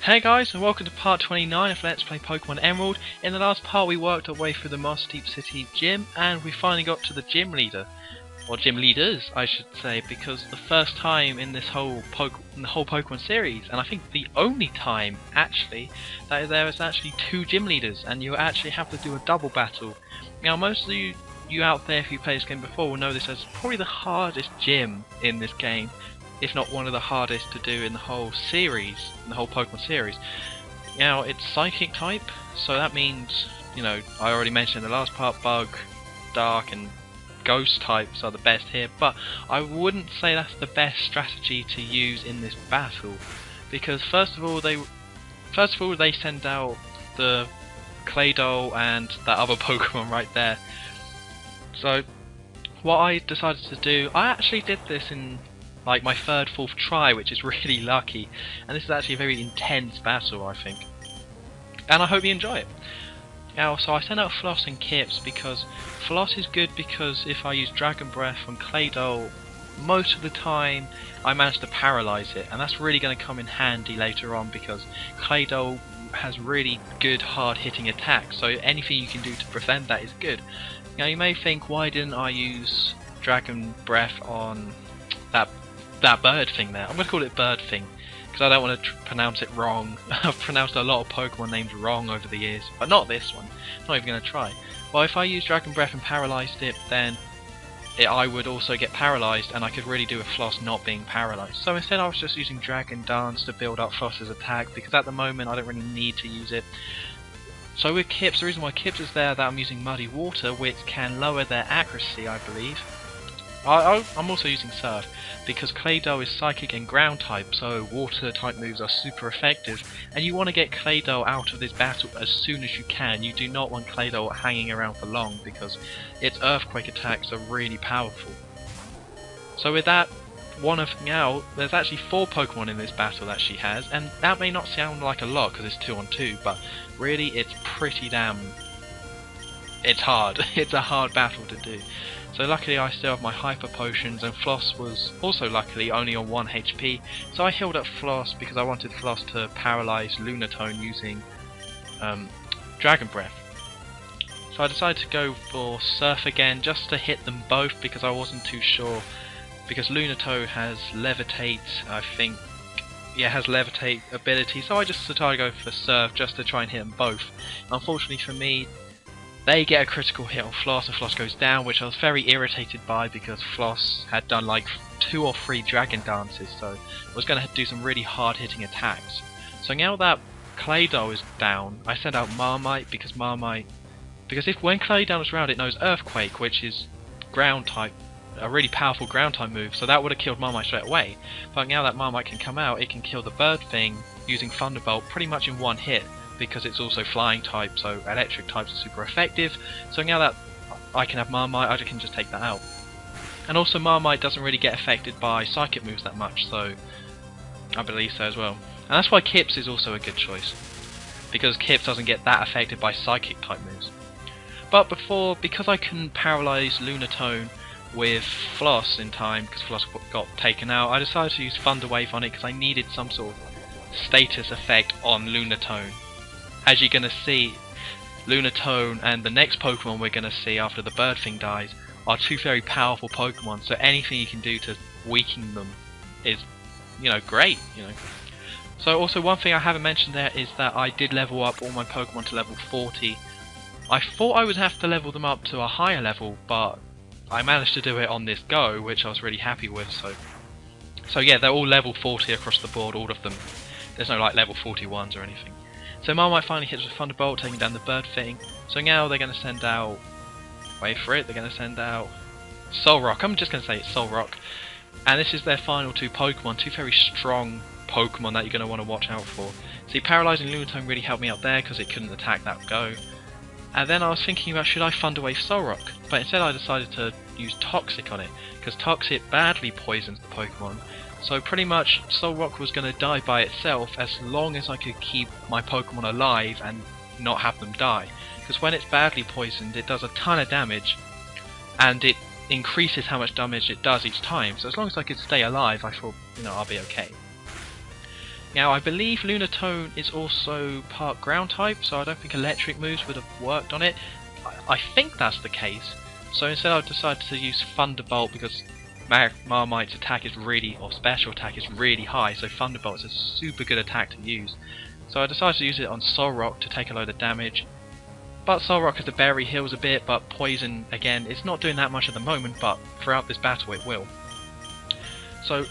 Hey guys, and welcome to part 29 of Let's Play Pokemon Emerald. In the last part we worked our way through the Moss Deep City gym, and we finally got to the gym leader. Or gym leaders, I should say, because the first time in this whole Pokemon series, and I think the only time, actually, that there is actually two gym leaders, and you actually have to do a double battle. Now, most of you out there, if you played this game before, will know this as probably the hardest gym in this game, if not one of the hardest to do in the whole series, in the whole Pokemon series. Now, it's Psychic type, so that means, you know, I already mentioned in the last part, Bug, Dark, and Ghost types are the best here, but I wouldn't say that's the best strategy to use in this battle, because first of all they send out the Claydol and that other Pokemon right there. So what I decided to do, I actually did this in like my third, fourth try, which is really lucky, and this is actually a very intense battle, I think, and I hope you enjoy it. Now, so I sent out Floss and Kips because Floss is good because if I use Dragon Breath on Claydol, most of the time I manage to paralyze it, and that's really going to come in handy later on because Claydol has really good hard hitting attacks, so anything you can do to prevent that is good. Now you may think, why didn't I use Dragon Breath on that bird thing there? I'm going to call it bird thing because I don't want to pronounce it wrong. I've pronounced a lot of Pokemon names wrong over the years, but not this one. I'm not even going to try. Well, if I used Dragon Breath and paralysed it, then I would also get paralysed, and I could really do with Floss not being paralysed. So instead I was just using Dragon Dance to build up Floss's attack, because at the moment I don't really need to use it. So with Kips, the reason why Kips is there, that I'm using Muddy Water, which can lower their accuracy, I believe. I'm also using Surf, because Claydol is Psychic and Ground type, so Water type moves are super effective, and you want to get Claydol out of this battle as soon as you can. You do not want Claydol hanging around for long, because its Earthquake attacks are really powerful. So with that one thing out, there's actually 4 Pokemon in this battle that she has, and that may not sound like a lot because it's 2 on 2, but really it's pretty damn... it's hard. It's a hard battle to do. So luckily I still have my Hyper Potions, and Floss was also luckily only on 1 HP, so I healed up Floss because I wanted Floss to paralyze Lunatone using Dragon Breath. So I decided to go for Surf again just to hit them both because I wasn't too sure, because Lunatone has Levitate, I think, yeah, has Levitate ability, so I just decided to go for Surf just to try and hit them both. Unfortunately for me, they get a critical hit on Floss and Floss goes down, which I was very irritated by because Floss had done like 2 or 3 Dragon Dances, so I was going to do some really hard hitting attacks. So now that Claydol is down, I sent out Marmite because when Claydol is around it knows Earthquake, which is ground type, a really powerful ground type move, so that would have killed Marmite straight away. But now that Marmite can come out, it can kill the bird thing using Thunderbolt pretty much in one hit, because it's also flying type, so electric types are super effective. So now that I can have Marmite, I can just take that out. And also Marmite doesn't really get affected by psychic moves that much, so I believe so as well. And that's why Kips is also a good choice, because Kips doesn't get that affected by psychic type moves. But because I couldn't paralyze Lunatone with Floss in time, because Floss got taken out, I decided to use Thunder Wave on it because I needed some sort of status effect on Lunatone. As you're going to see, Lunatone and the next Pokemon we're going to see after the bird thing dies are 2 very powerful Pokemon, so anything you can do to weaken them is, you know, great, you know. So also one thing I haven't mentioned there is that I did level up all my Pokemon to level 40. I thought I would have to level them up to a higher level, but I managed to do it on this go, which I was really happy with, so yeah, they're all level 40 across the board, all of them. There's no like level 41s or anything. So Marmite finally hits with Thunderbolt, taking down the bird thing. So now they're going to send out... wait for it, they're going to send out Solrock. I'm just going to say it's Solrock. And this is their final 2 Pokemon, 2 very strong Pokemon that you're going to want to watch out for. See, paralysing Lunatone really helped me out there because it couldn't attack that go. And then I was thinking about, should I Thunder Wave Solrock? But instead I decided to use Toxic on it, because Toxic badly poisons the Pokemon. So pretty much Solrock was going to die by itself as long as I could keep my Pokemon alive and not have them die. Because when it's badly poisoned, it does a ton of damage, and it increases how much damage it does each time. So as long as I could stay alive, I thought, you know, I'll be okay. Now I believe Lunatone is also part ground type, so I don't think electric moves would have worked on it. I think that's the case. So instead I decided to use Thunderbolt because Marmite's attack is really, or special attack is really high, so Thunderbolt is a super good attack to use. So I decided to use it on Solrock to take a load of damage. But Solrock has the berry, heals a bit, but Poison, again, it's not doing that much at the moment, but throughout this battle it will. So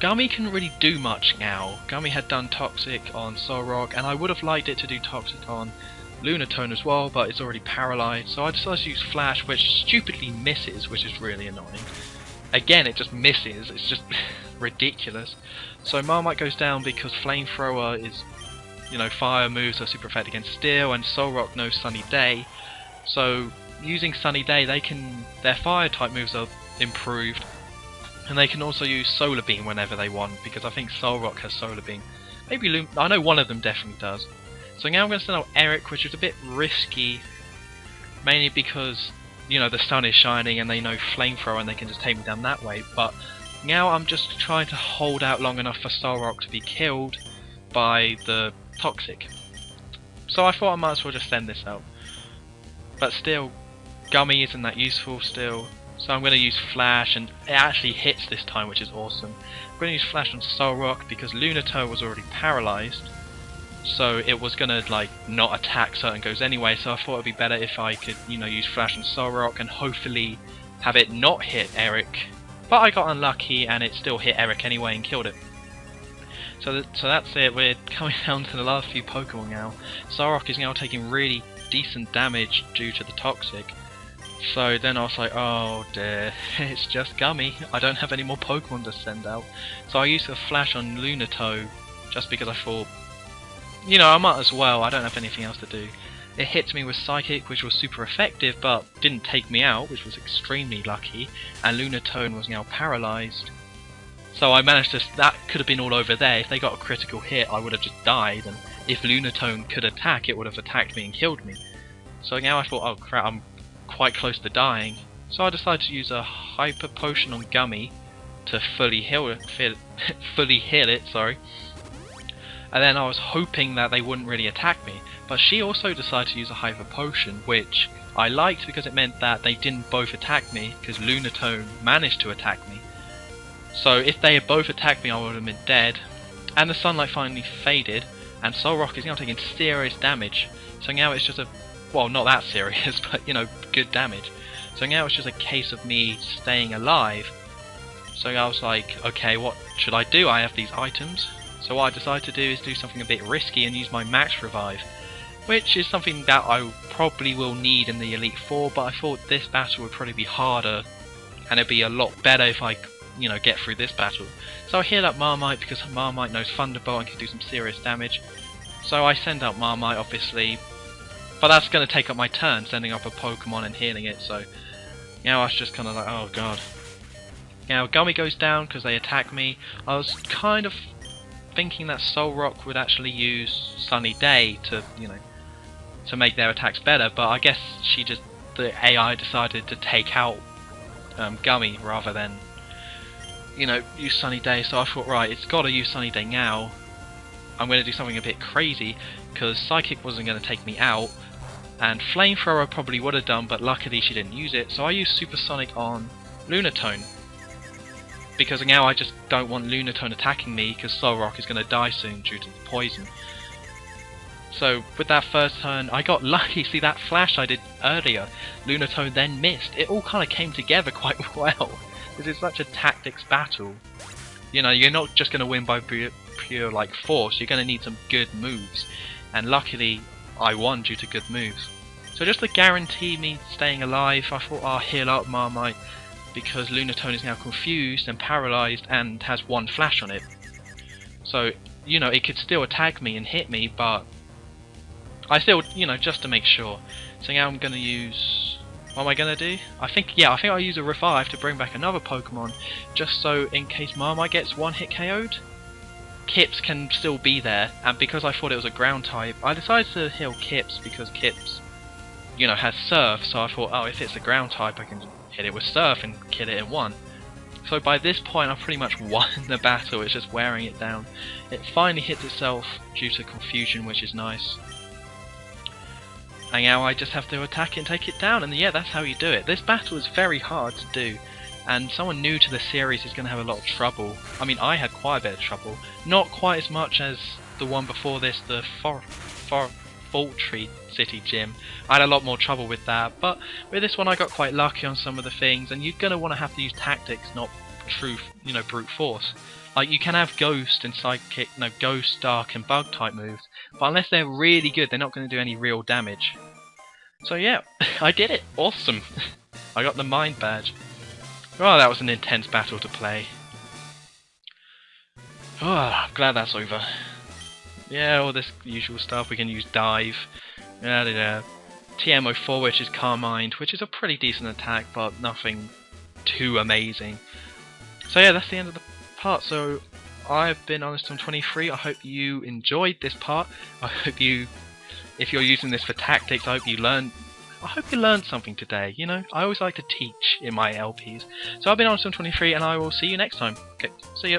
Gummy couldn't really do much now. Gummy had done Toxic on Solrock, and I would have liked it to do Toxic on Lunatone as well, but it's already paralysed, so I decided to use Flash, which stupidly misses, which is really annoying. Again, it just misses, it's just ridiculous. So Marmite goes down because Flamethrower is, you know, fire moves are super effective against steel, and Solrock knows Sunny Day. So using Sunny Day, their fire type moves are improved, and they can also use Solar Beam whenever they want, because I think Solrock has Solar Beam. Maybe I know one of them definitely does. So now I'm going to send out Eric, which is a bit risky, mainly because, you know, the sun is shining and they know Flamethrower and they can just take me down that way. But now I'm just trying to hold out long enough for Solrock to be killed by the Toxic. So I thought I might as well just send this out. But still, Gummy isn't that useful still. So I'm going to use Flash, and it actually hits this time, which is awesome. I'm going to use Flash on Solrock because Lunatone was already paralysed. So it was gonna like not attack certain goes anyway, so I thought it'd be better if I could, you know, use Flash and Solrock and hopefully have it not hit Eric. But I got unlucky and it still hit Eric anyway and killed it. So that's it, we're coming down to the last few Pokemon now. Solrock is now taking really decent damage due to the Toxic. So then I was like, oh dear, it's just Gummy, I don't have any more Pokemon to send out. So I used a Flash on Lunatone just because I thought, you know, I might as well, I don't have anything else to do. It hit me with Psychic, which was super effective, but didn't take me out, which was extremely lucky, and Lunatone was now paralysed. So I managed to, that could have been all over there. If they got a critical hit, I would have just died, and if Lunatone could attack, it would have attacked me and killed me. So now I thought, oh crap, I'm quite close to dying. So I decided to use a Hyper Potion on Gummy to fully heal it, sorry. And then I was hoping that they wouldn't really attack me, but she also decided to use a Hyper Potion, which I liked because it meant that they didn't both attack me, because Lunatone managed to attack me. So if they had both attacked me, I would have been dead. And the sunlight finally faded, and Solrock is now taking serious damage. So now it's just a, well, not that serious, but you know, good damage. So now it's just a case of me staying alive. So I was like, okay, what should I do? I have these items. So what I decided to do is do something a bit risky and use my Max Revive, which is something that I probably will need in the Elite Four, but I thought this battle would probably be harder, and it'd be a lot better if I, you know, get through this battle. So I heal up Marmite because Marmite knows Thunderbolt and can do some serious damage. So I send out Marmite, obviously, but that's going to take up my turn, sending up a Pokemon and healing it, so now I was just kind of like, oh god. Now Gummy goes down because they attack me. I was kind of thinking that Solrock would actually use Sunny Day to, you know, to make their attacks better, but I guess the AI decided to take out Gummy rather than, you know, use Sunny Day. So I thought, right, it's got to use Sunny Day now. I'm going to do something a bit crazy because Psychic wasn't going to take me out, and Flamethrower probably would have done, but luckily she didn't use it. So I used Supersonic on Lunatone, because now I just don't want Lunatone attacking me because Solrock is going to die soon due to the poison. So with that first turn, I got lucky. See that flash I did earlier, Lunatone then missed. It all kind of came together quite well. This is such a tactics battle. You know, you're not just going to win by pure like force, you're going to need some good moves. And luckily, I won due to good moves. So just to guarantee me staying alive, I thought I'll heal up Marmite, because Lunatone is now confused and paralysed and has one flash on it. So, you know, it could still attack me and hit me, but I still, you know, just to make sure. So now I'm going to use, what am I going to do? I think I'll use a Revive to bring back another Pokemon, just so in case Marmite gets one hit KO'd, Kips can still be there. And because I thought it was a ground type, I decided to heal Kips because Kips, you know, has Surf, so I thought, oh, if it's a ground type I can hit it with Surf and kill it in one. So by this point I've pretty much won the battle, it's just wearing it down. It finally hits itself due to confusion, which is nice. And now I just have to attack it and take it down, and yeah, that's how you do it. This battle is very hard to do, and someone new to the series is going to have a lot of trouble. I mean, I had quite a bit of trouble. Not quite as much as the one before this, the Fault Tree City Gym. I had a lot more trouble with that, but with this one I got quite lucky on some of the things, and you're going to want to have to use tactics, not true, brute force. Like, you can have Ghost and Sidekick, Ghost, Dark and Bug type moves, but unless they're really good, they're not going to do any real damage. So yeah, I did it! Awesome! I got the Mind Badge. Oh, that was an intense battle to play. Oh, I'm glad that's over. Yeah, all this usual stuff. We can use Dive. TM04, which is Carmine, which is a pretty decent attack, but nothing too amazing. So yeah, that's the end of the part. So I've been HonestTom23. I hope you enjoyed this part. I hope you, if you're using this for tactics, I hope you learned something today. I always like to teach in my LPs. So I've been HonestTom23, and I will see you next time. Okay, see ya.